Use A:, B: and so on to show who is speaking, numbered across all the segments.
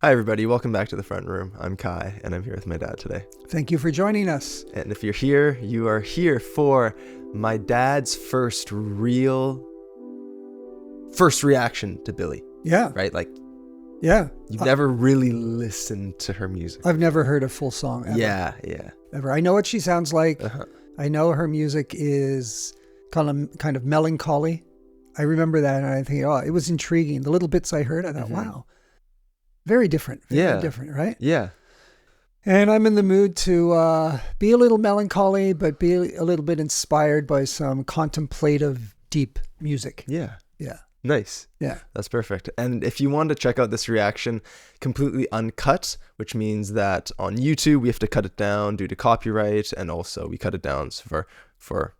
A: Hi, everybody. Welcome back to the front room. I'm Kai, and I'm here with my dad today.
B: Thank you for joining us.
A: And if you're here, you are here for my dad's first reaction to Billie.
B: Yeah.
A: Right? Like,
B: Yeah.
A: you've never really listened to her music.
B: I've never heard a full song ever.
A: Yeah.
B: Ever. I know what she sounds like.
A: Uh-huh.
B: I know her music is kind of melancholy. I remember that, and I think, it was intriguing. The little bits I heard, I thought, wow, very different. Very different, right?
A: Yeah.
B: And I'm in the mood to be a little melancholy, but be a little bit inspired by some contemplative, deep music.
A: Yeah.
B: Yeah.
A: Nice.
B: Yeah.
A: That's perfect. And if you want to check out this reaction completely uncut, which means that on YouTube we have to cut it down due to copyright, and also we cut it down for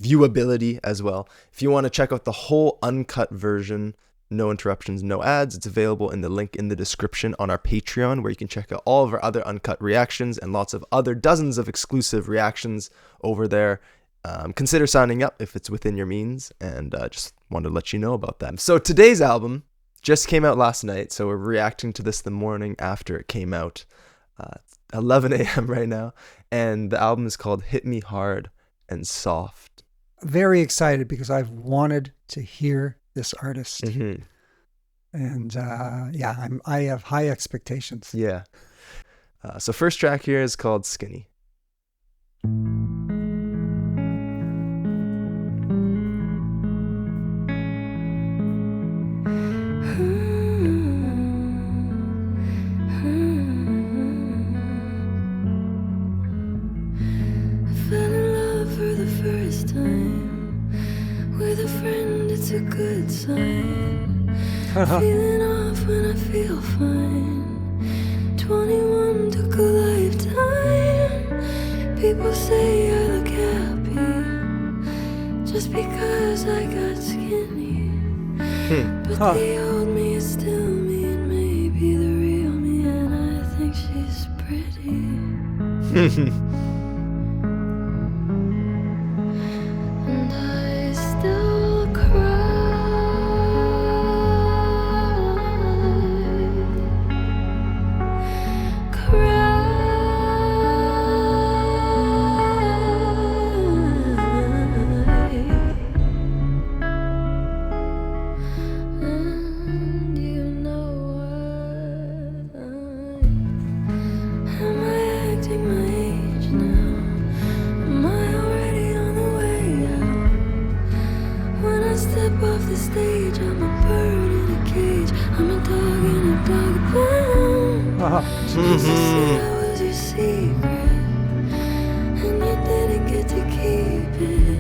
A: viewability as well. If you want to check out the whole uncut version, no interruptions, no ads, it's available in the link in the description on our Patreon, where you can check out all of our other uncut reactions and lots of other dozens of exclusive reactions over there. Consider signing up if it's within your means, and just wanted to let you know about that. So today's album just came out last night, so we're reacting to this the morning after it came out. It's 11 a.m. right now, and the album is called Hit Me Hard and Soft.
B: Very excited because I've wanted to hear this artist.
A: Mm-hmm.
B: And I have high expectations.
A: Yeah. So first track here is called Skinny.
C: With a friend, it's a good sign. Feeling off when I feel fine. 21 took a lifetime. People say I look happy just because I got skinny. But the old me is still me, and maybe the real me, and I think she's pretty. Jesus said I was your secret, and you didn't get to keep it.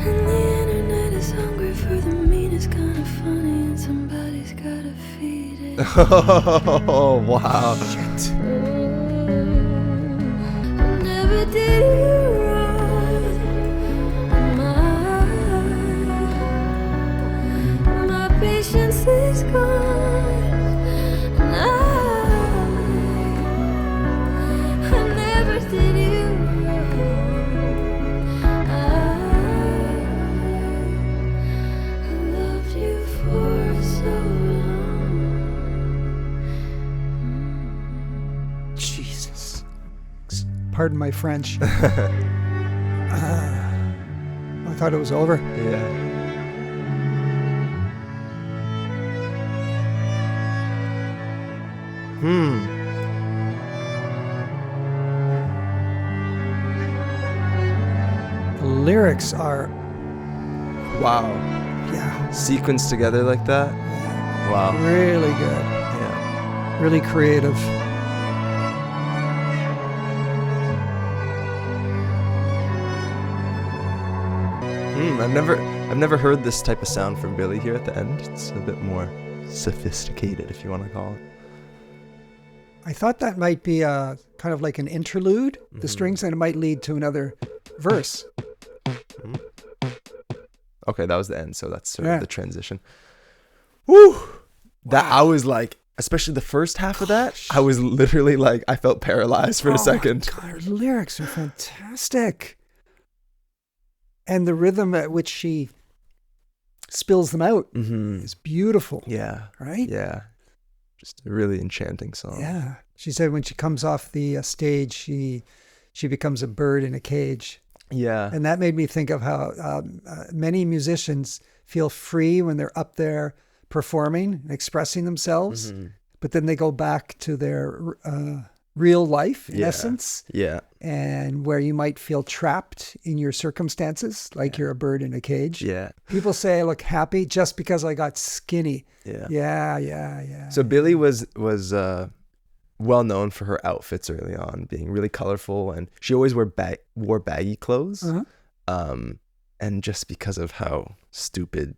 C: And the internet is hungry for the meanest kind of funny, and somebody's gotta feed it.
A: Oh, wow.
B: Shit.
C: Never did you wrong. My patience is gone.
B: Pardon my French. I thought it was over.
A: Yeah.
B: The lyrics are...
A: Wow.
B: Yeah.
A: Sequenced together like that?
B: Yeah.
A: Wow.
B: Really good.
A: Yeah.
B: Really creative.
A: I've never heard this type of sound from Billie here at the end. It's a bit more sophisticated, if you want to call it.
B: I thought that might be kind of like an interlude, the strings, and it might lead to another verse.
A: Okay, that was the end, so that's sort of the transition. Woo! That I was like, especially the first half of that, I was literally like, I felt paralyzed for a second.
B: God, her lyrics are fantastic. And the rhythm at which she spills them out is beautiful.
A: Yeah.
B: Right?
A: Yeah. Just a really enchanting song.
B: Yeah. She said when she comes off the stage, she becomes a bird in a cage.
A: Yeah.
B: And that made me think of how many musicians feel free when they're up there performing and expressing themselves, but then they go back to their real life, in essence.
A: Yeah.
B: And where you might feel trapped in your circumstances, like you're a bird in a cage.
A: Yeah.
B: People say I look happy just because I got skinny.
A: Yeah.
B: Yeah.
A: So Billie was well known for her outfits early on, being really colorful, and she always wore baggy clothes. And just because of how stupid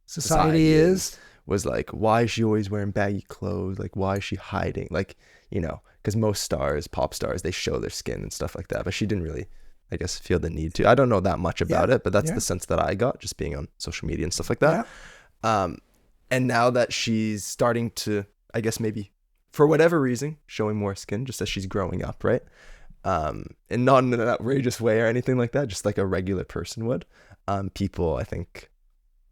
B: society is,
A: was like, why is she always wearing baggy clothes? Like, why is she hiding? Like, you know, because most stars, pop stars, they show their skin and stuff like that. But she didn't really, I guess, feel the need to. I don't know that much about it, but that's the sense that I got just being on social media and stuff like that. And now that she's starting to, I guess maybe for whatever reason, showing more skin just as she's growing up, right? And not in an outrageous way or anything like that, just like a regular person would. People, I think,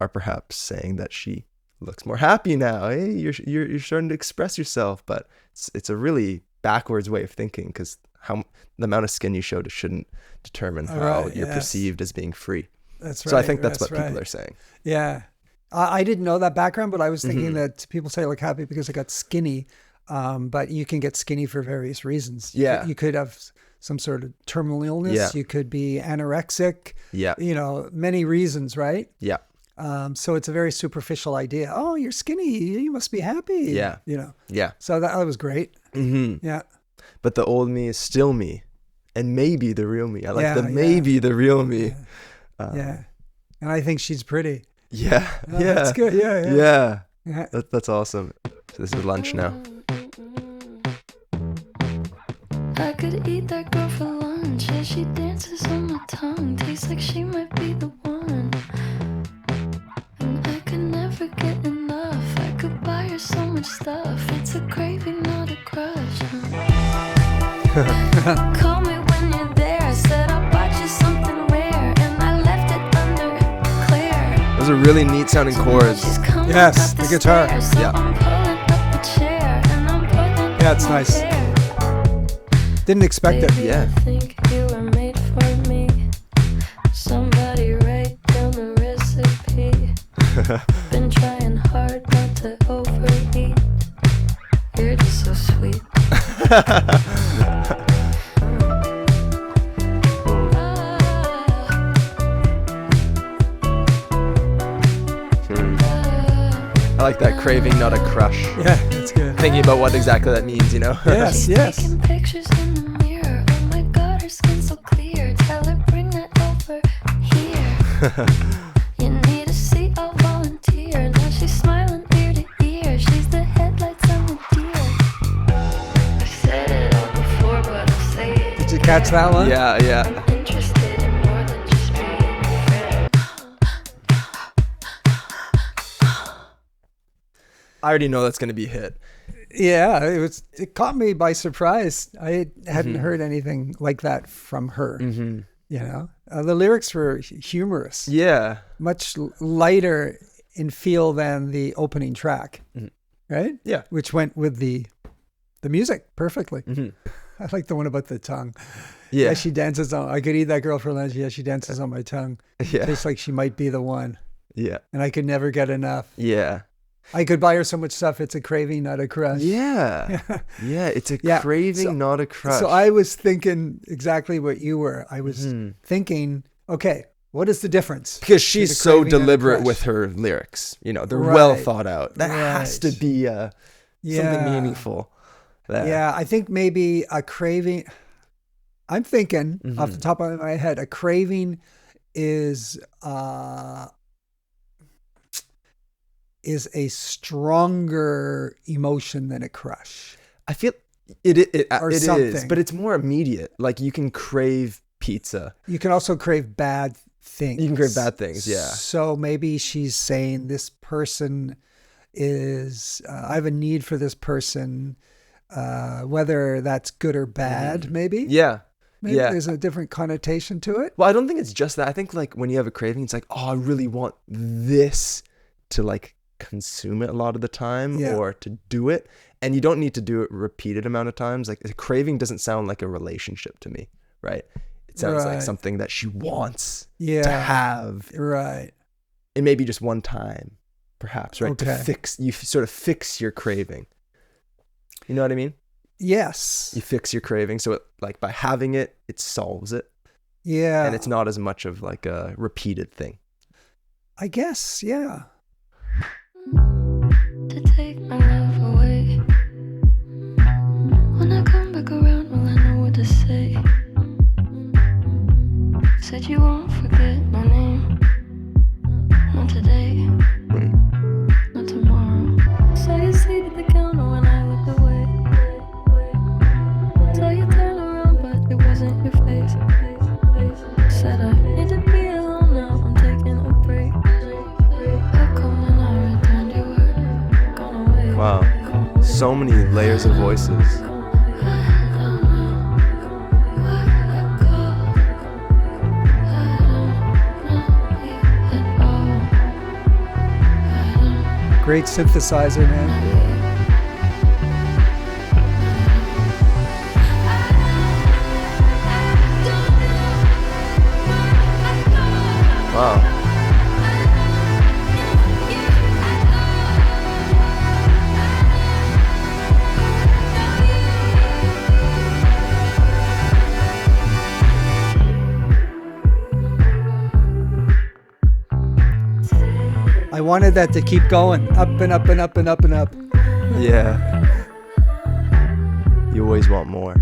A: are perhaps saying that she looks more happy now. Hey, you're starting to express yourself, but it's a really backwards way of thinking, because the amount of skin you showed shouldn't determine how you're perceived as being free.
B: That's right.
A: So I think that's what people are saying.
B: Yeah. I didn't know that background, but I was thinking that people say I look happy because I got skinny. But you can get skinny for various reasons. You could have some sort of terminal illness.
A: Yeah.
B: You could be anorexic.
A: Yeah.
B: You know, many reasons, right?
A: Yeah.
B: So it's a very superficial idea. Oh, you're skinny. You must be happy.
A: Yeah.
B: You know.
A: Yeah.
B: So that was great. Yeah.
A: But the old me is still me, and maybe the real me. I like maybe the real me.
B: Yeah. And I think she's pretty.
A: Yeah. Yeah.
B: That's good. Yeah.
A: That's awesome. So this is lunch now.
C: I could eat that girl for lunch. Yeah, she dances on my tongue. Tastes like she might be the one. And I could never get enough. I could buy her so much stuff. It's a craving, not a crush. Call me when you're there. I said I'll buy you something rare. And I left it under Claire.
A: Those are really neat sounding chords.
B: Yes, the guitar.
C: Yeah,
B: it's nice. Didn't expect it.
C: Baby, I think you were made for me. Somebody write down the recipe. Been trying hard not to overeat. You're just so sweet.
A: I like that, craving, not a crush.
B: Yeah, that's good.
A: Thinking about what exactly that means, you know?
B: Yes.
C: Taking pictures in the mirror. Oh my God, her skin's so clear. Tell her bring that over here. You need a seat, I'll volunteer. Now she's smiling ear to ear. She's the headlights on the deer. I've said it all before, but I'll say it.
B: Did you catch that one?
A: Yeah.
C: I'm interested in more than just being a friend.
A: I already know that's going to be a hit.
B: Yeah, it caught me by surprise. I hadn't heard anything like that from her. You know, the lyrics were humorous.
A: Yeah.
B: Much lighter in feel than the opening track, right?
A: Yeah.
B: Which went with the music perfectly. I like the one about the tongue.
A: Yeah.
B: She dances on. I could eat that girl for lunch. Yeah, she dances on my tongue.
A: Yeah.
B: Tastes like she might be the one.
A: Yeah.
B: And I could never get enough.
A: Yeah.
B: I could buy her so much stuff. It's a craving, not a crush.
A: Yeah. Yeah. It's a craving, not a crush.
B: So I was thinking exactly what you were. I was thinking, okay, what is the difference?
A: Because she's so
B: craving and a
A: deliberate
B: crush?
A: with her lyrics. You know, they're well thought out. That has to be something meaningful. There.
B: Yeah, I think maybe a craving. I'm thinking off the top of my head, a craving is a stronger emotion than a crush.
A: I feel it
B: something.
A: is, but it's more immediate. Like you can crave pizza.
B: You can also crave bad things.
A: You can crave bad things, yeah.
B: So maybe she's saying this person is, I have a need for this person, whether that's good or bad, maybe.
A: Yeah.
B: Maybe there's a different connotation to it.
A: Well, I don't think it's just that. I think like when you have a craving, it's like, oh, I really want this to like consume it a lot of the time
B: Yeah.
A: or to do it. And you don't need to do it repeated amount of times. Like, a craving doesn't sound like a relationship to me, right? It sounds like
B: Right.
A: something that she wants to
B: Yeah.
A: have.
B: Right.
A: It may be just one time, perhaps, right?
B: Okay.
A: You sort of fix your craving. You know what I mean?
B: Yes.
A: You fix your craving. So like by having it, it solves it.
B: Yeah.
A: And it's not as much of like a repeated thing.
B: I guess. Yeah.
C: To take my love away. When I come back around, will I know what to say? Said you won't forget my name. Not today, not tomorrow. Saw you seated at the counter when I looked away. Saw you turn around, but it wasn't your face. Said I need to be alone now, I'm taking a break. How come when I returned you were gone away?
A: Wow. So many layers of voices.
B: Great synthesizer, man.
A: Wow.
B: I wanted that to keep going up and up and up and up and up.
A: Yeah. You always want more.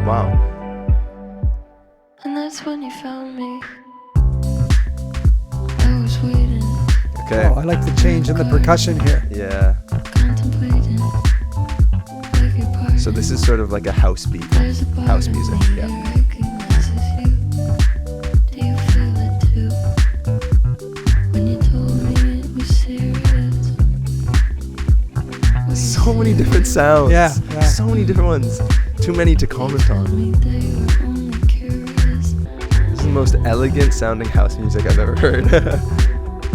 A: Wow.
C: And that's when you found me. I was waiting,
A: Okay.
B: Oh, I like the change in the percussion here.
A: Yeah.
C: contemplating. Beg your pardon.
A: So this is sort of like a house beat.
C: There's a part
A: House
C: of
A: music,
C: me
A: yeah.
C: that recognizes you. Do you feel it too? When you told me it was serious.
A: So many different sounds.
B: Yeah, yeah.
A: So many different ones. Too many to comment
C: Tell
A: on.
C: me they were only curious.
A: This is the most elegant sounding house music I've ever heard.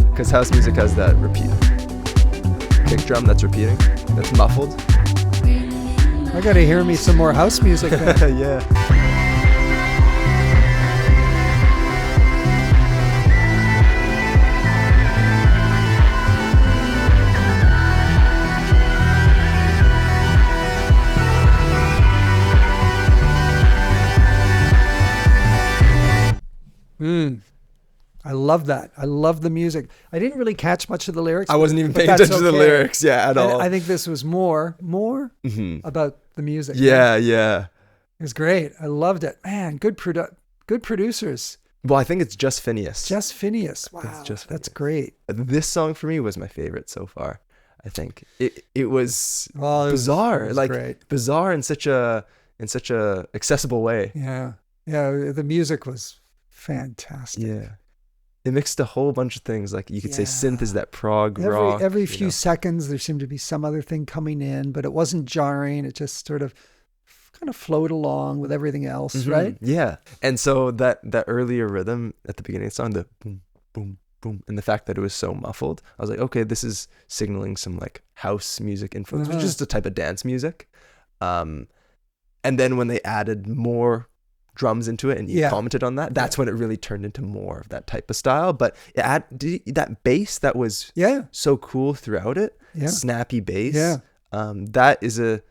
A: Because house music has that repeat kick drum that's repeating, that's muffled.
B: I gotta hear me some more house music, man.
A: Yeah.
B: I love that. I love the music. I didn't really catch much of the lyrics.
A: I wasn't even
B: but
A: paying
B: that's
A: attention to the
B: okay.
A: lyrics, yeah, at all.
B: I think this was more about the music.
A: Yeah, yeah.
B: It was great. I loved it. Man, good producers.
A: Well, I think it's just Phineas.
B: Just Phineas. Wow.
A: just
B: That's
A: Phineas.
B: great.
A: This song for me was my favorite so far. I think it was
B: Well, it was-
A: bizarre,
B: it was
A: like
B: great.
A: bizarre in such a accessible way.
B: Yeah. Yeah. The music was fantastic.
A: Yeah. It mixed a whole bunch of things. Like you could say synth is that prog rock.
B: Every
A: you
B: few
A: know.
B: seconds, there seemed to be some other thing coming in, but it wasn't jarring. It just sort of kind of flowed along with everything else,
A: Mhm.
B: right?
A: Yeah. And so that earlier rhythm at the beginning of the song, the boom, boom, boom, and the fact that it was so muffled, I was like, okay, this is signaling some like house music influence, which is just a type of dance music. And then when they added more drums into it and you commented on that, that's when it really turned into more of that type of style. But that bass that was so cool throughout it, snappy bass, that is a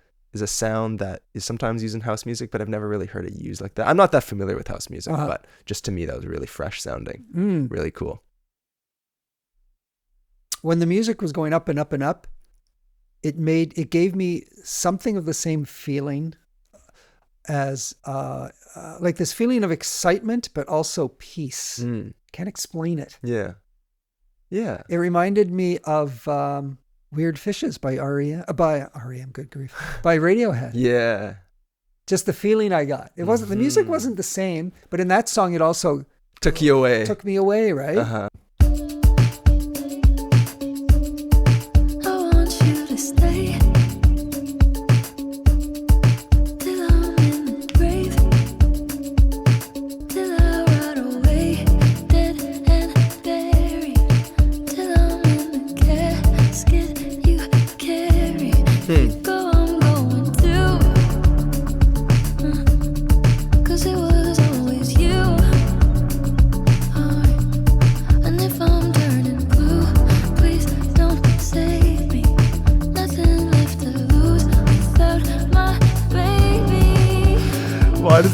A: sound that is sometimes used in house music, but I've never really heard it used like that. I'm not that familiar with house music, but just to me that was really fresh sounding, really cool.
B: When the music was going up and up and up, it gave me something of the same feeling as like this feeling of excitement, but also peace. Can't explain it.
A: Yeah. Yeah.
B: It reminded me of Weird Fishes by R.E.M. Good grief. By Radiohead.
A: Yeah.
B: Just the feeling I got. It wasn't the music wasn't the same, but in that song it also
A: took you away.
B: Took me away, right?
A: Uh-huh.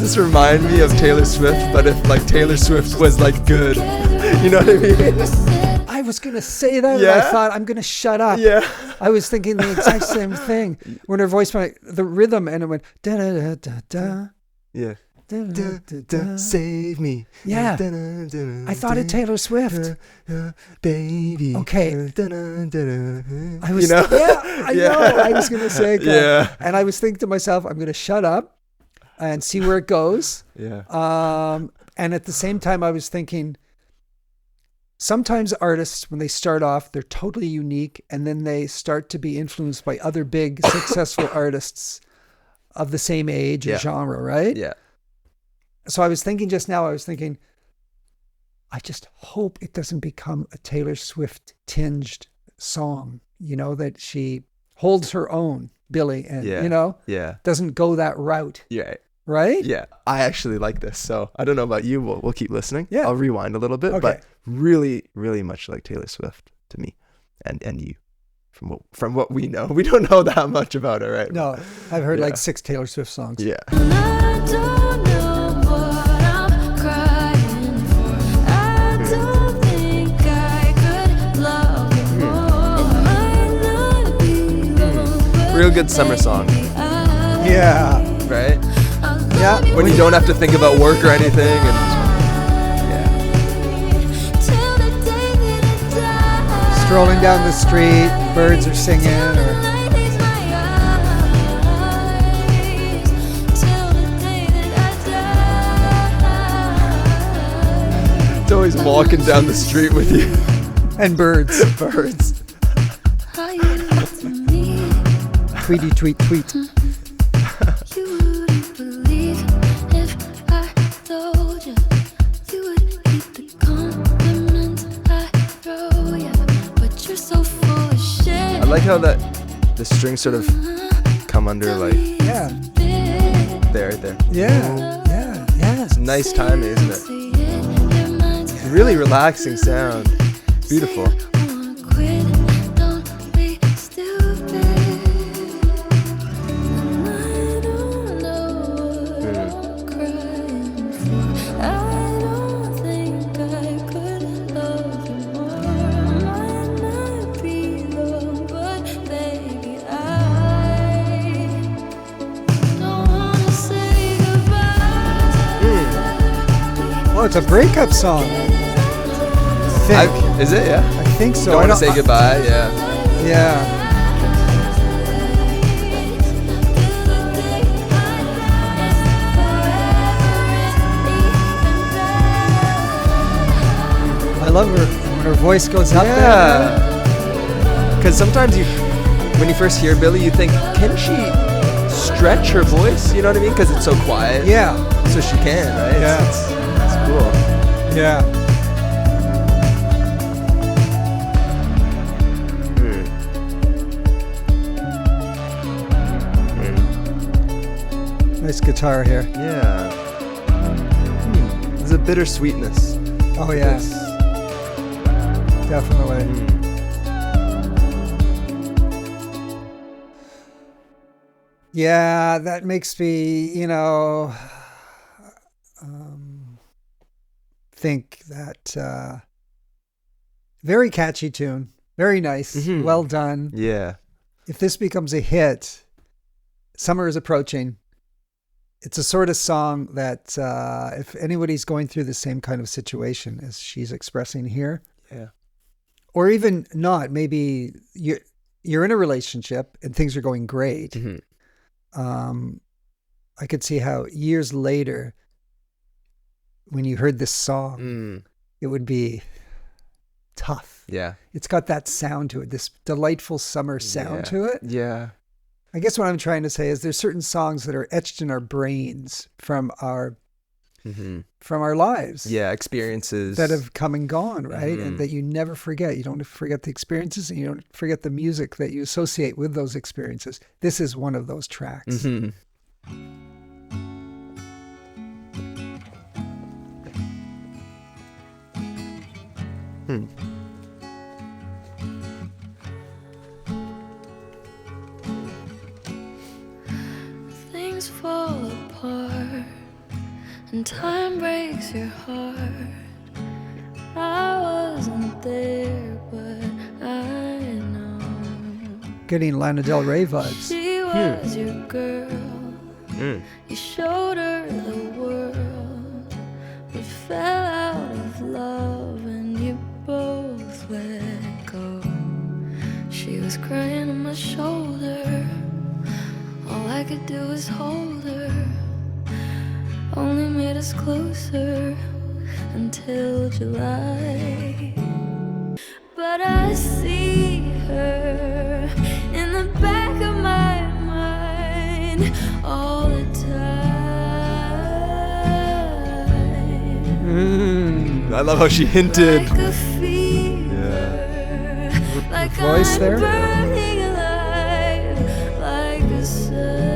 A: this remind me of Taylor Swift, but if like Taylor Swift was like good. You know what I mean?
B: I was going to say that, and
A: Yeah?
B: I thought, I'm going to shut up.
A: Yeah.
B: I was thinking the exact same thing. When her voice went, the rhythm, and it went, da-da-da-da-da.
A: Yeah.
B: Da-da-da-da-da.
A: Save me.
B: Yeah.
A: Da-da-da-da-da.
B: I thought of Taylor Swift.
A: Baby.
B: Okay.
A: Da-da-da-da.
B: I was,
A: You know?
B: I know. I was going to say, God.
A: Yeah.
B: And I was thinking to myself, I'm going to shut up and see where it goes.
A: Yeah.
B: And at the same time, I was thinking, sometimes artists, when they start off, they're totally unique, and then they start to be influenced by other big, successful artists of the same age and genre, right?
A: Yeah.
B: So I was thinking just now, I just hope it doesn't become a Taylor Swift tinged song, you know, that she holds her own, Billie, and, you know, doesn't go that route.
A: Yeah.
B: Right?
A: Yeah. I actually like this. So I don't know about you. We'll keep listening.
B: Yeah.
A: I'll rewind a little bit,
B: Okay.
A: but really, really much like Taylor Swift to me and you from what we know. We don't know that much about her, right?
B: No, I've heard
A: Yeah.
B: like 6 Taylor Swift songs.
A: Yeah.
C: I don't know what I'm crying for. I don't think I could love you more. It might not be long, but
A: Real good summer song,
B: Yeah.
A: right?
B: Yeah.
A: When you don't have to think about work or anything and
C: till the day that I die.
B: Strolling down the street, birds are singing, or
A: it's always walking down the street with you.
B: and birds.
A: Birds.
B: Tweety, tweet, tweet.
C: You wouldn't believe if I told you. You would keep the compliments I throw you. But you're so full of shit.
A: I like how the strings sort of come under like
B: Yeah.
A: there, right there.
B: Yeah. Yeah. Yeah.
A: It's nice timing, isn't it? It's really relaxing sound. Beautiful.
B: Oh, it's a breakup song. I think.
A: Is it? Yeah.
B: I think so.
A: Don't
B: I
A: want to say goodbye. Yeah.
B: Yeah. I love her when her voice goes up there.
A: Yeah. Because sometimes when you first hear Billie, you think, can she stretch her voice? You know what I mean? Because it's so quiet.
B: Yeah.
A: So she can, right?
B: Yeah.
A: It's cool.
B: Yeah. Nice guitar here.
A: Yeah. There's a bittersweetness.
B: Oh, yes. Definitely. Yeah, that makes me, think that very catchy tune. Very nice.
A: Mhm.
B: Well done.
A: Yeah.
B: If this becomes a hit, summer is approaching. It's a sort of song that if anybody's going through the same kind of situation as she's expressing here,
A: Yeah.
B: or even not, maybe you're in a relationship and things are going great.
A: Mhm.
B: I could see how years later, when you heard this song, it would be tough.
A: Yeah.
B: It's got that sound to it, this delightful summer sound to it.
A: Yeah.
B: I guess what I'm trying to say is there's certain songs that are etched in our brains from our lives.
A: Yeah. Experiences
B: That have come and gone, right?
A: Mhm.
B: And that you never forget. You don't forget the experiences, and you don't forget the music that you associate with those experiences. This is one of those tracks.
A: Mhm.
C: Things fall apart and time breaks your heart. I wasn't there, but I know
B: Getting Lana Del Rey vibes.
C: she was your girl. You showed her the world, but fell out of love, and you both let go. She was crying on my shoulder. All I could do was hold her. Only made us closer until July. But I see her in the back of my mind all the time.
A: I love how she hinted.
C: Like a fever, like
B: voice
C: I'm
B: there?
C: burning alive, like a sun.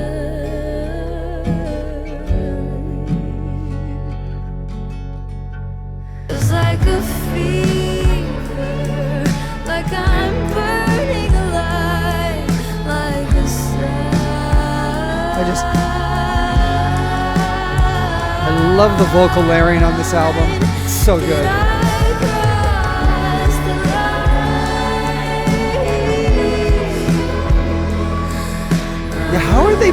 C: It's like a fever, like I'm burning alive, like a sun.
B: I love the vocal layering on this album. It's so good.
A: Yeah, how are they?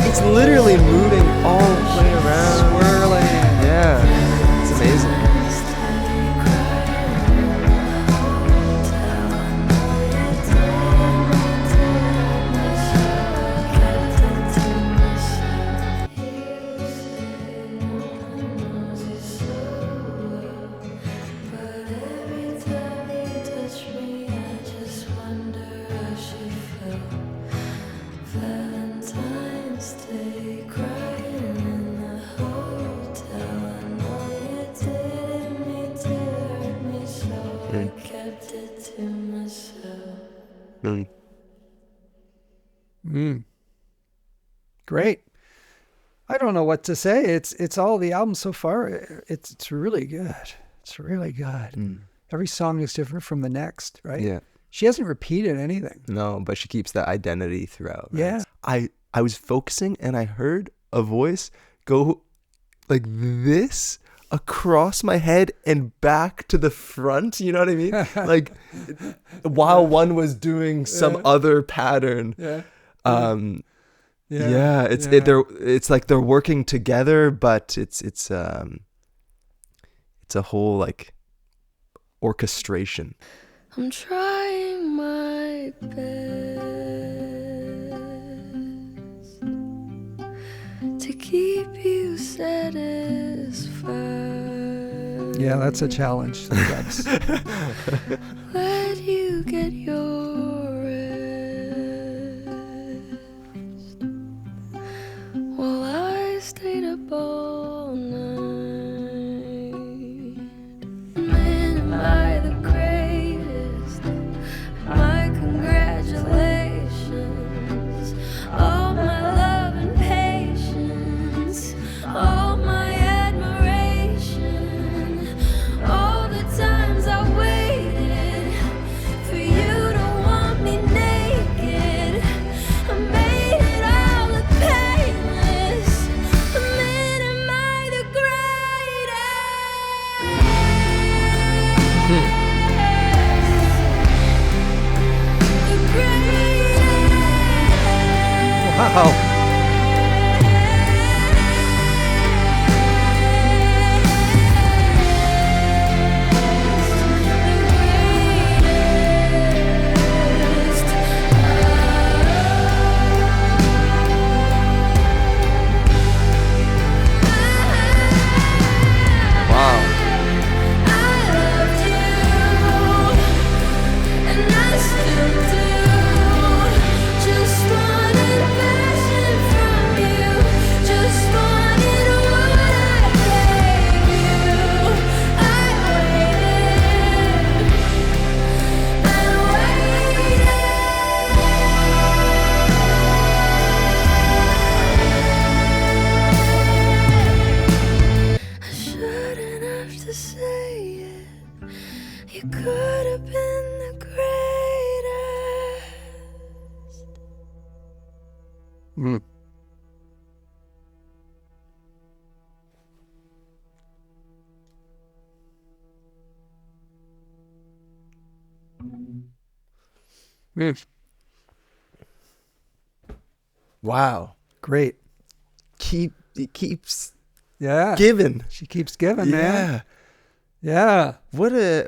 A: It's literally moving all the way around.
B: Swirling.
A: Yeah, it's amazing.
C: Valentine's Day, crying in the hotel. I know you didn't mean to hurt me, so I kept it to myself.
B: Great. I don't know what to say. It's all the album so far. It's really good. It's really good. Every song is different from the next, right?
A: Yeah.
B: She hasn't repeated anything.
A: No, but she keeps that identity throughout. Right?
B: Yeah.
A: I was focusing and I heard a voice go like this across my head and back to the front. You know what I mean? Like while one was doing some other pattern.
B: Yeah.
A: It's like they're working together, but it's a whole like orchestration.
C: I'm trying my best to keep you satisfied.
B: Yeah, that's a challenge. That's
C: Let you get your rest while I stayed up all night. Man, am I the greatest? My congratulations. All my love and patience. All my admiration. All the times I waited for you to want me naked. I made it all look painless. Man, am I the greatest?
B: wow. You could have been the greatest.
A: Wow.
B: Great.
A: It keeps
B: Yeah.
A: giving.
B: She keeps giving, man.
A: Yeah.
B: Yeah.
A: What a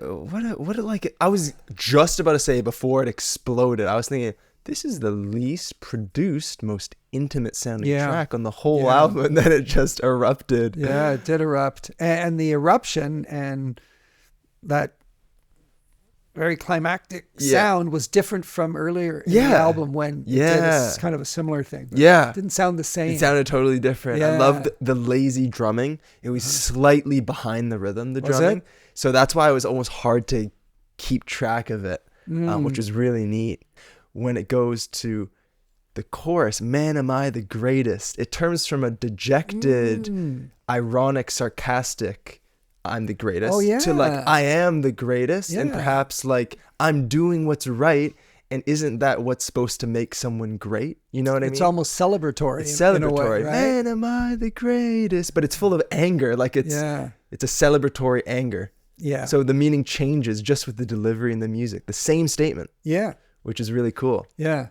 A: like, I was just about to say before it exploded, I was thinking, this is the least produced, most intimate sounding track on the whole album, and then it just erupted.
B: Yeah, it did erupt. And the eruption and that very climactic sound was different from earlier in the album when it did this kind of a similar thing. It didn't sound the same.
A: It sounded totally different.
B: Yeah.
A: I loved the lazy drumming. It was slightly behind the rhythm, the drumming.
B: it?
A: So that's why it was almost hard to keep track of it, which was really neat. When it goes to the chorus, man, am I the greatest? It turns from a dejected, ironic, sarcastic, I'm the greatest, to like, I am the greatest. And perhaps like, I'm doing what's right. And isn't that what's supposed to make someone great? You know what I mean?
B: It's almost celebratory.
A: It's celebratory.
B: In a way, right?
A: Man, am I the greatest? But it's full of anger. Like it's a celebratory anger.
B: Yeah.
A: So the meaning changes just with the delivery and the music. The same statement.
B: Yeah.
A: Which is really cool.
B: Yeah.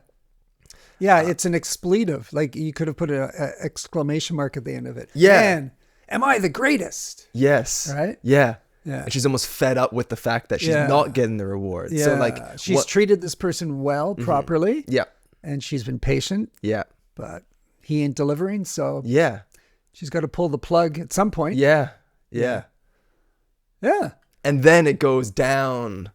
B: Yeah, it's an expletive. Like you could have put an exclamation mark at the end of it.
A: Yeah.
B: Man, am I the greatest?
A: Yes.
B: Right?
A: Yeah.
B: Yeah.
A: And she's almost fed up with the fact that she's not getting the reward.
B: Yeah.
A: So like
B: she's treated this person well, properly.
A: Yeah.
B: And she's been patient.
A: Yeah.
B: But he ain't delivering, so
A: yeah.
B: she's got to pull the plug at some point.
A: Yeah. Yeah.
B: Yeah.
A: And then it goes down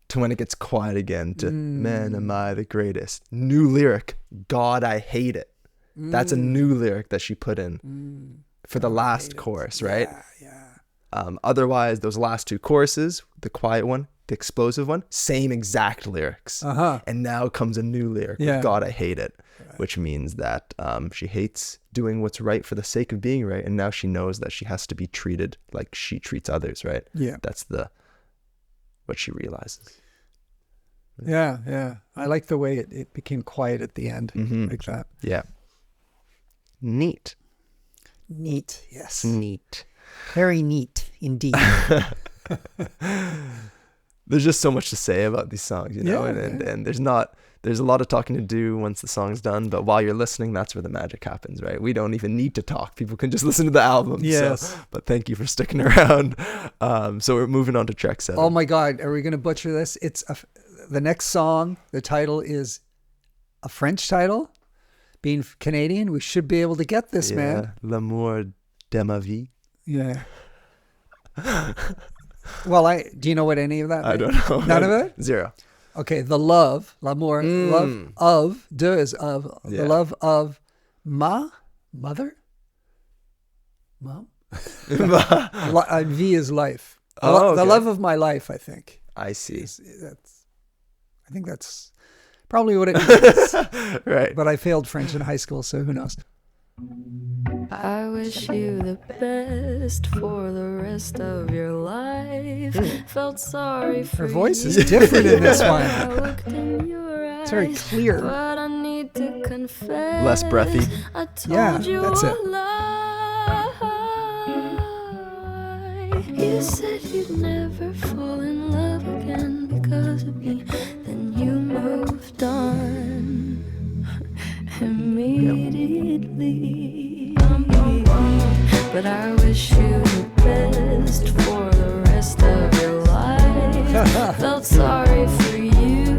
A: to when it gets quiet again to man, am I the greatest? New lyric, God, I hate it. That's a new lyric that she put in for the last chorus, right?
B: Yeah.
A: Otherwise, those last two choruses, the quiet one, the explosive one, same exact lyrics. And now comes a new lyric, with God, I hate it, which means that she hates doing what's right for the sake of being right. And now she knows that she has to be treated like she treats others, right?
B: Yeah.
A: That's what she realizes.
B: Yeah, yeah. I like the way it became quiet at the end, like that.
A: Yeah. Neat.
B: Neat, yes.
A: Neat.
B: Very neat, indeed.
A: There's just so much to say about these songs, you know, and there's a lot of talking to do once the song's done, but while you're listening, that's where the magic happens, right? We don't even need to talk. People can just listen to the album.
B: Yes.
A: But thank you for sticking around. So we're moving on to track 7.
B: Oh my God, are we going to butcher this? The next song, the title is a French title. Being Canadian, we should be able to get this, man.
A: L'amour de ma vie.
B: Yeah. Well, do you know what any of that
A: I
B: means?
A: don't know.
B: None of it?
A: Zero.
B: Okay, the love, l'amour, love of, de is of, the love of mother? Mom? V is life. The love of my life, I think.
A: I see.
B: I think that's probably what it means.
A: Right.
B: But I failed French in high school, so who knows?
C: I wish you the best for the rest of your life. Felt sorry for
B: Her voice is
C: you.
B: different in this
C: I
B: one.
C: looked in your eyes,
B: It's very clear.
C: but I need to confess,
A: Less breathy.
C: I told
B: Yeah,
C: you
B: that's it.
C: a lie. You said you'd never fall in love again because of me. Then you moved on immediately. But I wish you the best for the rest of your life. Felt sorry for you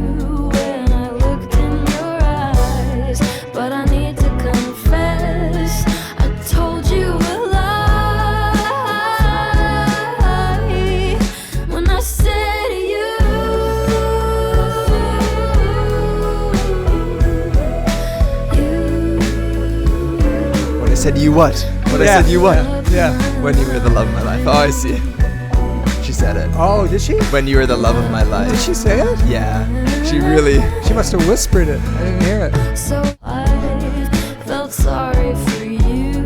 C: when I looked in your eyes, but I need to confess, I told you a lie when I said
A: When I said you what? When I said you what?
B: Yeah.
A: When you were the love of my life. Oh, I see. She said it.
B: Oh, did she?
A: When you were the love of my life.
B: Did she say it?
A: Yeah. She really.
B: She must have whispered it. I didn't hear it.
C: So I felt sorry for you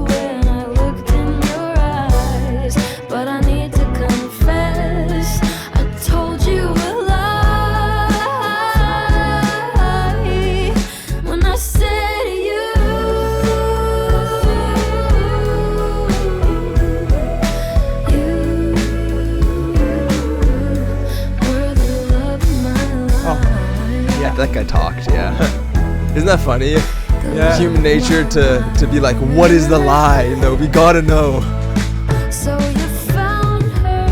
C: when I looked in your eyes, but I need to confess, I told you a lie when I said you were the love of my life.
A: that guy talked. Yeah. Isn't that funny?
B: Yeah.
A: Human nature to be like, what is the lie? No, we gotta know.
C: So you found her.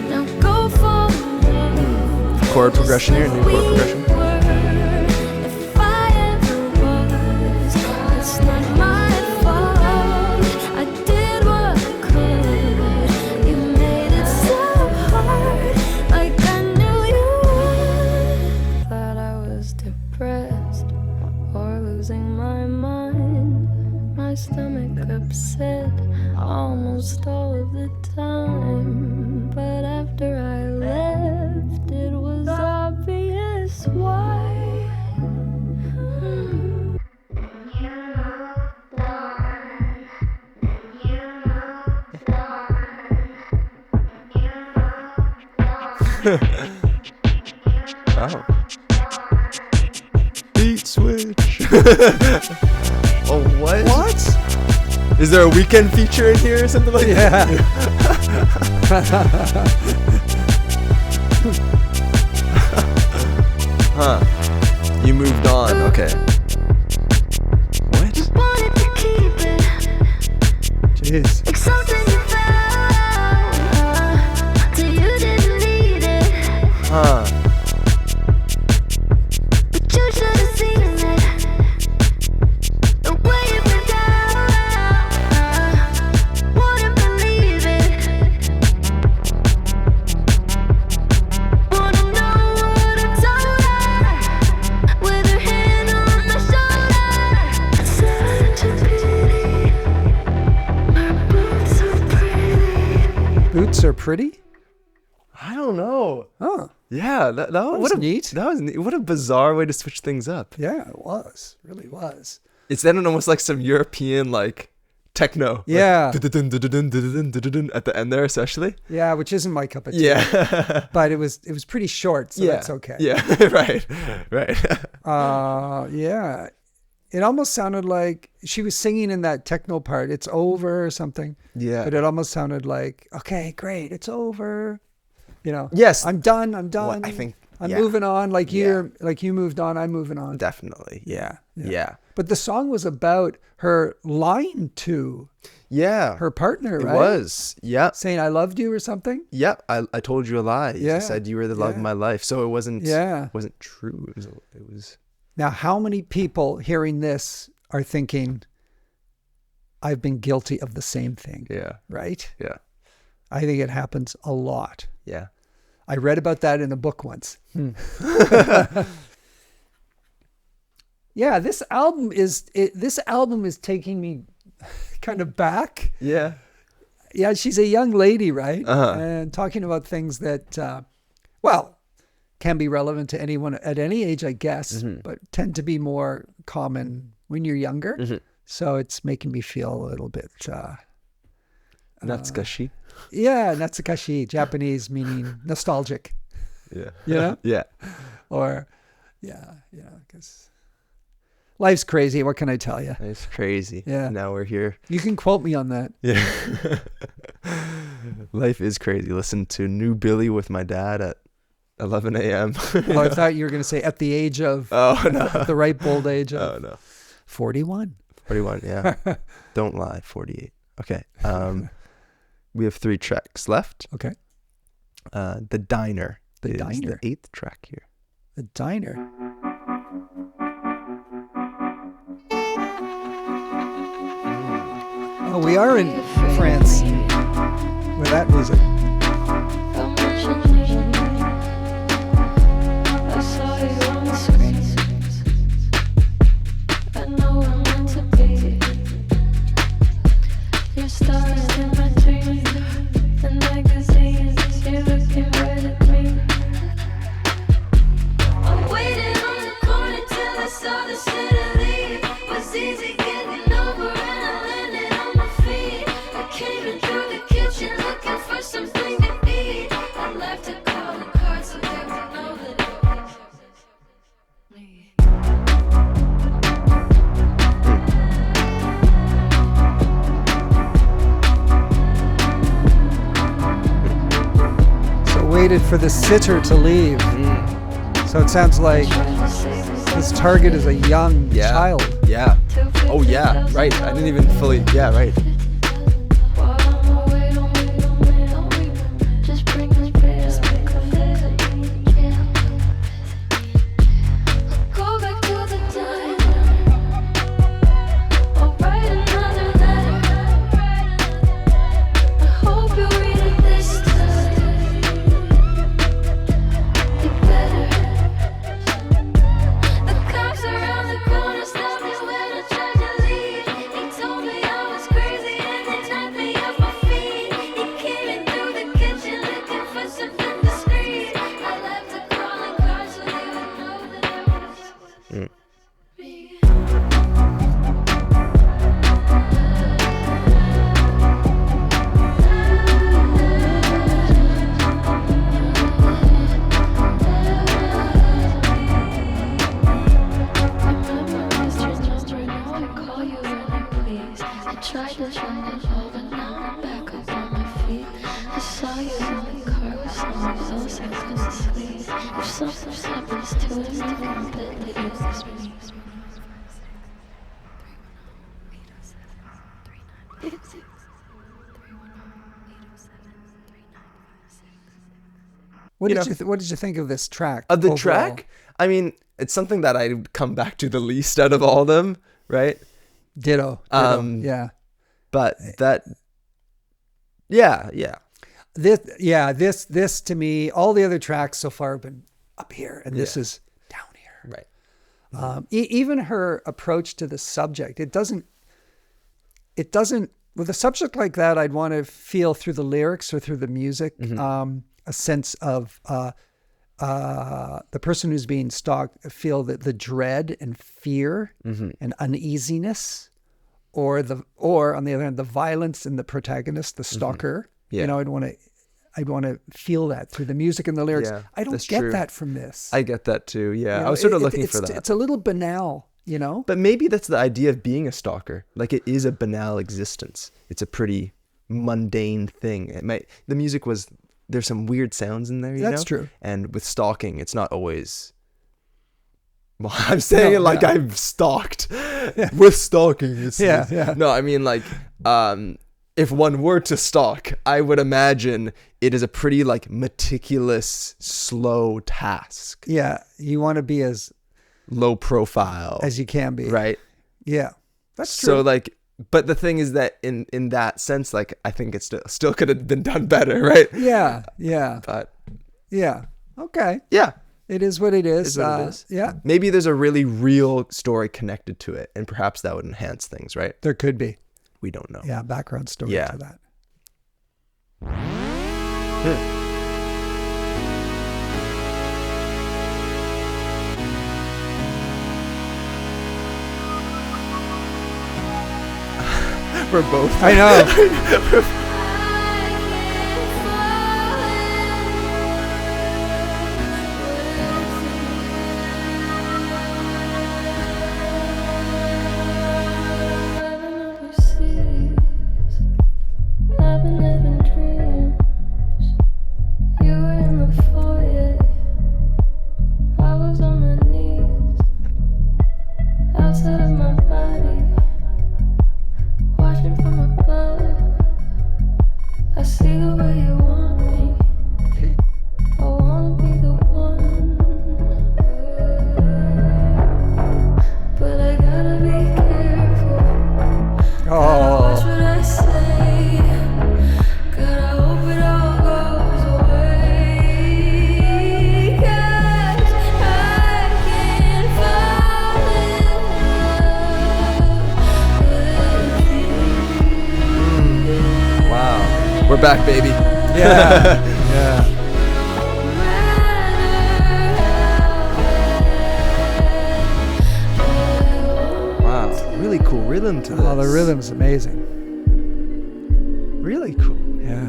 C: Now go for love.
A: Chord progression here, new chord progression.
C: If I ever was, it's not my fault. I did what I could. You made it so hard, like I knew you would. Thought I was depressed or losing my mind. My stomach upset almost all of the time. But after I left, it was obvious why.
A: Oh. Beat switch. Oh, what?
B: What?
A: Is there a weekend feature in here or something like that?
B: Yeah.
A: Huh. You moved on. Okay. What?
C: Wanted to keep it,
B: Jeez.
C: like something you found, till you didn't need it.
A: Huh.
C: But you should have seen it, the way it went down. Wouldn't believe it. Wanna know what I told her, with her hand on my shoulder. Such a pity, my boots are pretty.
B: Boots are pretty?
A: I don't know.
B: Oh,
A: Yeah, that was
B: was neat.
A: That was neat. What a bizarre way to switch things up.
B: yeah, it was. Really was.
A: It's then almost like some European like techno.
B: Yeah.
A: Like, dun-dun-dun-dun-dun-dun-dun at the end there, especially.
B: Yeah, which isn't my cup of tea.
A: Yeah.
B: But it was pretty short, so
A: Yeah.
B: that's okay.
A: Yeah. Right. Right.
B: Yeah. It almost sounded like she was singing in that techno part. It's over or something.
A: Yeah.
B: But it almost sounded like, okay, great, it's over. You know.
A: Yes.
B: I'm done. I'm
A: Well,
B: done.
A: I think.
B: I'm
A: yeah,
B: moving on. Like you moved on. I'm moving on.
A: Definitely. Yeah.
B: Yeah.
A: Yeah.
B: But the song was about her lying to
A: Yeah.
B: her partner,
A: It
B: right?
A: was. Yeah.
B: Saying I loved you or something.
A: Yeah. I told you a lie.
B: Yeah.
A: I said you were the love of
B: Yeah.
A: my life. So it wasn't.
B: Yeah.
A: Wasn't true. It was.
B: Now, how many people hearing this are thinking, I've been guilty of the same thing,
A: Yeah.
B: right?
A: Yeah.
B: I think it happens a lot.
A: Yeah.
B: I read about that in a book once. Yeah, this album is taking me kind of back.
A: Yeah.
B: Yeah, she's a young lady, right?
A: Uh-huh.
B: And talking about things that, well, can be relevant to anyone at any age, I guess, but tend to be more common when you're younger. So it's making me feel a little bit,
A: Natsukashi.
B: yeah, natsukashi, Japanese meaning nostalgic,
A: Yeah.
B: you know?
A: Yeah.
B: Or, yeah, because life's crazy. What can I tell you?
A: It's crazy.
B: Yeah.
A: Now we're here.
B: You can quote me on that.
A: Yeah. Life is crazy. Listen to New Billie with my dad at 11 a.m.
B: Oh, I thought you were going to say at the age of,
A: Oh, no.
B: at the ripe old age of
A: Oh, no.
B: 41.
A: 41, yeah. Don't lie, 48. Okay. We have 3 tracks left.
B: Okay.
A: The Diner.
B: The
A: is
B: Diner.
A: the 8th track here.
B: The Diner. Oh, we are in France with that music.
C: How much you need? I saw you on the screen. I know I'm meant to be. You're starring in my dreams. The magazines, you're looking right at me. I'm waiting on the corner till I saw the city leave. Was easy getting over and I landed on my feet. I came in through the kitchen looking for something to eat. I left a calling card so they would know that it was me.
B: So waited for the sitter to leave. So it sounds like his target is a young
A: Yeah.
B: child.
A: Yeah. Oh yeah. Right. I didn't even fully. Yeah. Right.
B: What did you think of this track?
A: Of the
B: overall?
A: track, I mean, it's something that I come back to the least out of all of them, right?
B: Ditto. Yeah.
A: But that, yeah.
B: This to me, all the other tracks so far have been up here, and this is down here.
A: Right.
B: Even her approach to the subject, it doesn't, with a subject like that, I'd want to feel through the lyrics or through the music, a sense of the person who's being stalked feel that the dread and fear and uneasiness, or on the other hand, the violence in the protagonist, the stalker.
A: Yeah.
B: You know, I'd want to feel that through the music and the lyrics.
A: Yeah,
B: I don't
A: that's
B: get
A: true.
B: that from this.
A: I get that too. Yeah.
B: You know,
A: I was sort of looking for that.
B: It's a little banal, you know?
A: But maybe that's the idea of being a stalker. Like, it is a banal existence. It's a pretty mundane thing. The music was, there's some weird sounds in there, you know?
B: That's true.
A: And with stalking, it's not always, well, I'm saying it like I've stalked. Yeah. With stalking.
B: Yeah.
A: No, I mean, like, if one were to stalk, I would imagine it is a pretty, like, meticulous, slow task.
B: Yeah. You want to be as
A: low profile
B: as you can be.
A: Right.
B: Yeah. That's true.
A: So, like, but the thing is that in that sense, like, I think it still could have been done better, right?
B: Yeah.
A: But
B: yeah. Okay.
A: Yeah.
B: It is what it is.
A: Is what it is.
B: Yeah.
A: Maybe there's a really real story connected to it, and perhaps that would enhance things, right?
B: There could be.
A: We don't know.
B: Yeah, background story to that.
A: We're both.
B: I know.
A: We're back, baby.
B: Yeah. Yeah.
A: Wow. Really cool rhythm to this.
B: Oh, the rhythm's amazing.
A: Really cool.
B: Yeah.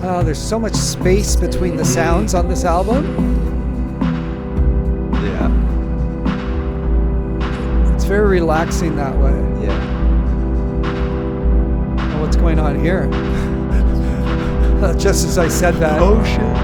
B: Oh, there's so much space between the sounds on this album.
A: Yeah.
B: It's very relaxing that way.
A: Yeah.
B: Oh, what's going on here? Just as I said that.
A: Oh shit.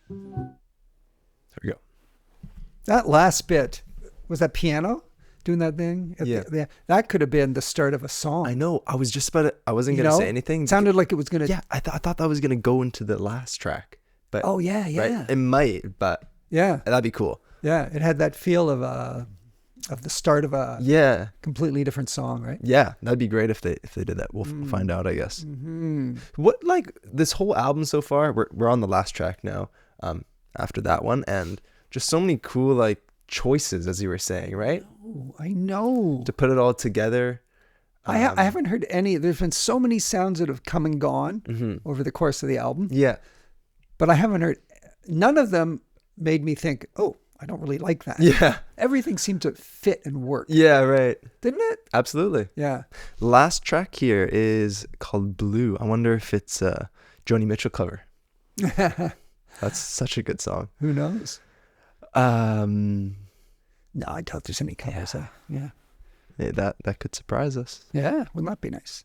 A: There we go.
B: That last bit, was that piano doing that thing?
A: Yeah.
B: That could have been the start of a song.
A: I know. I was just about to, I wasn't going to say anything.
B: It sounded like it was going to.
A: Yeah, I thought that was going to go into the last track. But
B: Oh, yeah, yeah.
A: right? It might, but
B: Yeah.
A: that'd be cool.
B: Yeah. It had that feel of the start of a
A: Yeah.
B: completely different song, right?
A: Yeah, that'd be great if they did that. We'll find out, I guess. What, like, this whole album so far, we're on the last track now, after that one, and just so many cool, like, choices, as you were saying, right?
B: Oh, I know.
A: To put it all together.
B: I haven't heard any. There's been so many sounds that have come and gone over the course of the album,
A: Yeah.
B: but I haven't heard. None of them made me think, oh, I don't really like that.
A: Yeah.
B: Everything seemed to fit and work.
A: Yeah, right.
B: Didn't it?
A: Absolutely.
B: Yeah.
A: Last track here is called Blue. I wonder if it's a Joni Mitchell cover. That's such a good song.
B: Who knows? No, I doubt there's any covers. Yeah.
A: That could surprise us.
B: Yeah. Wouldn't that be nice?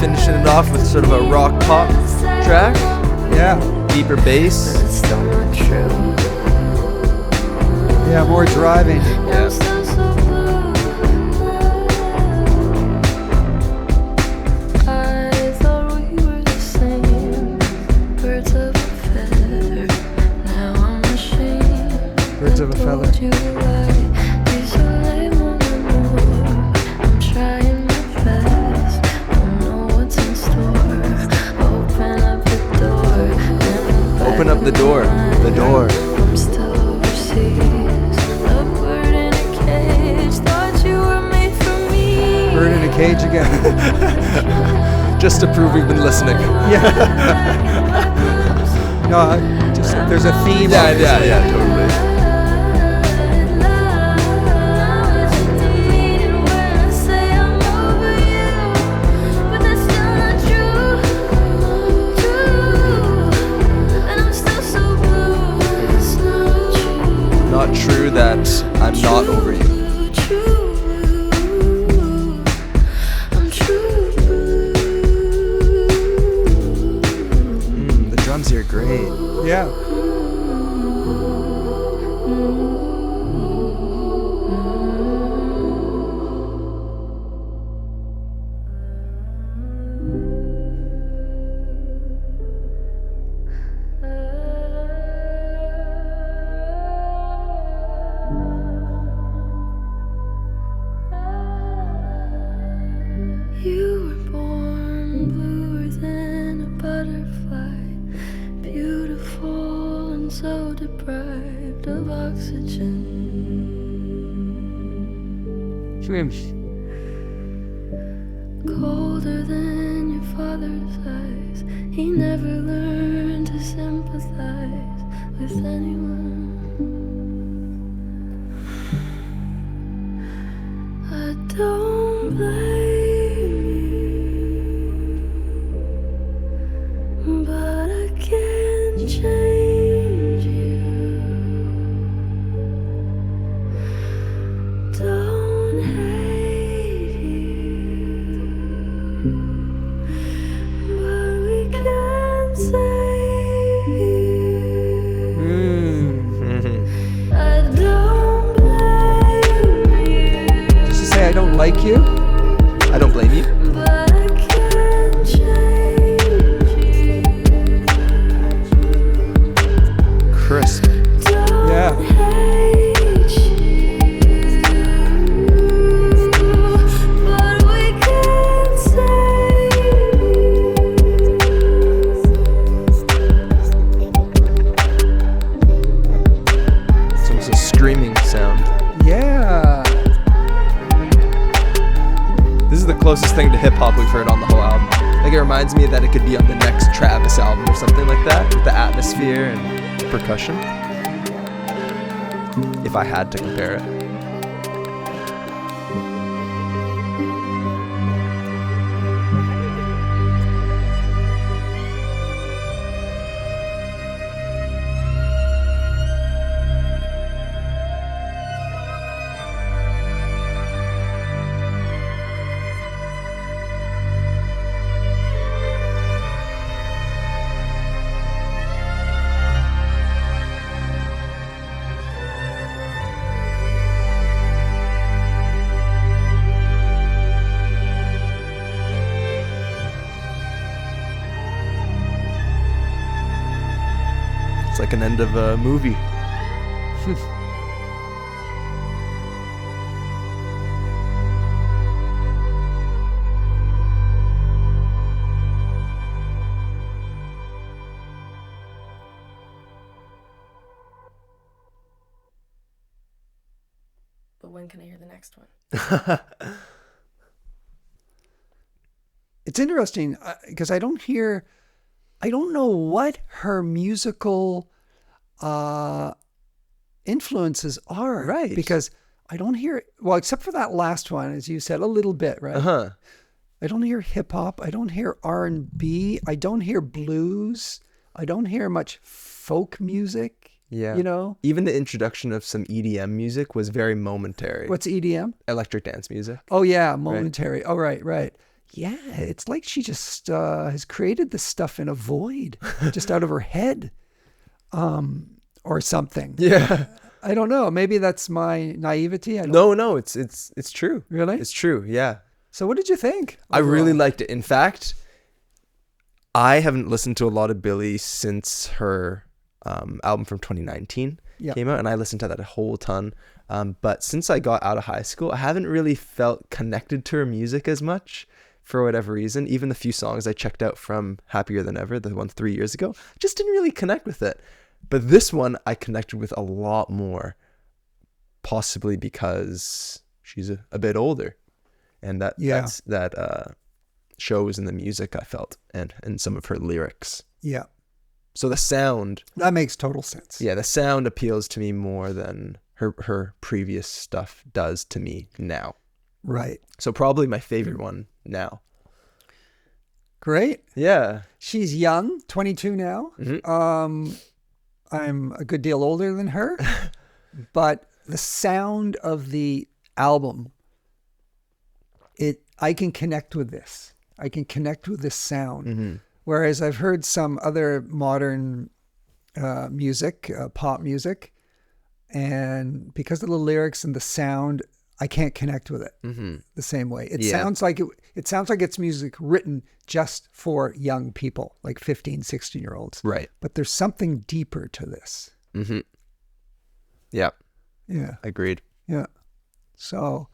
A: Finishing it off with sort of a rock pop track,
B: Yeah.
A: deeper bass.
C: It's still not true.
B: Yeah. More driving.
C: I'm still so blue. I thought we were the same. Birds of a feather. Now I'm ashamed.
B: Birds of a feather.
C: Told you to lie. Be so late, more and more. I'm trying my best. Don't know what's in store. Open up the door.
A: Open up the door. The door.
C: I'm still overseas. A bird in a cage. Thought you were made for me.
B: Bird in a cage again.
A: Just to prove we've been listening.
B: No, just there's a theme.
A: Yeah, totally. Not true that I'm not over you. The drums here are great.
B: Yeah.
C: You were born bluer than a butterfly, beautiful and so deprived of oxygen. Colder than your father's eyes, he never learned to sympathize with anyone. I don't blame you, but I can't change you. Don't hate you, but we can't save you. I don't blame you.
B: Just to say I don't like you.
A: I don't blame you.
C: But I can't change you.
A: Crisp.
C: Don't
B: Yeah.
C: hate
A: closest thing to hip hop we've heard on the whole album. Like, it reminds me that it could be on the next Travis album or something like that, with the atmosphere and percussion. If I had to compare it. It's like an end of a movie.
D: But when can I hear the next one?
B: It's interesting because I don't know what her musical influences are.
A: Right.
B: Because I don't hear, well, except for that last one, as you said, a little bit, right?
A: Uh-huh.
B: I don't hear hip hop. I don't hear R&B. I don't hear blues. I don't hear much folk music.
A: Yeah.
B: You know?
A: Even the introduction of some EDM music was very momentary.
B: What's EDM?
A: Electric dance music.
B: Oh, yeah, momentary. Right. Oh, right. Yeah, it's like she just has created this stuff in a void, just out of her head, or something.
A: Yeah.
B: I don't know. Maybe that's my naivety.
A: No, it's true.
B: Really?
A: It's true. Yeah.
B: So what did you think?
A: I really
B: overall?
A: liked it. In fact, I haven't listened to a lot of Billie since her album from 2019 came out, and I listened to that a whole ton. But since I got out of high school, I haven't really felt connected to her music as much for whatever reason. Even the few songs I checked out from Happier Than Ever, the one 3 years ago, I just didn't really connect with it. But this one I connected with a lot more, possibly because she's a bit older. And that shows in the music, I felt, and in some of her lyrics.
B: Yeah.
A: So the sound...
B: That makes total sense.
A: Yeah, the sound appeals to me more than her previous stuff does to me now.
B: Right.
A: So probably my favorite one now.
B: Great.
A: Yeah.
B: She's young, 22 now.
A: Mm-hmm.
B: I'm a good deal older than her. But the sound of the album, I can connect with this. I can connect with this sound.
A: Mm-hmm.
B: Whereas I've heard some other modern music, pop music, and because of the lyrics and the sound, I can't connect with it the same way. It sounds like it's music written just for young people, like 15, 16-year-olds.
A: Right.
B: But there's something deeper to this.
A: Mm-hmm. Yeah.
B: Yeah.
A: Agreed.
B: Yeah. So,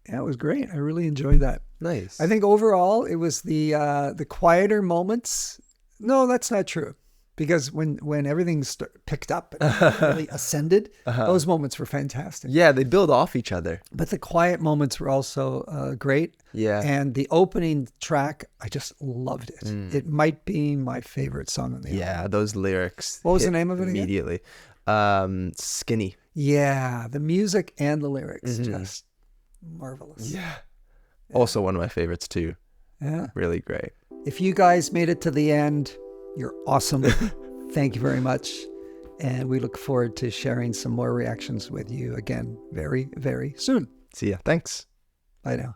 B: yeah, it was great. I really enjoyed that.
A: Nice.
B: I think overall it was the quieter moments. No, that's not true. Because when everything picked up and really ascended, those moments were fantastic.
A: Yeah, they build off each other.
B: But the quiet moments were also great.
A: Yeah.
B: And the opening track, I just loved it. It might be my favorite song on the album.
A: Yeah, those lyrics.
B: What was the name of it again?
A: Immediately. Skinny.
B: Yeah, the music and the lyrics, just marvelous.
A: Yeah. Also one of my favorites too.
B: Yeah.
A: Really great.
B: If you guys made it to the end, you're awesome. Thank you very much. And we look forward to sharing some more reactions with you again very, very soon.
A: See ya. Thanks.
B: Bye now.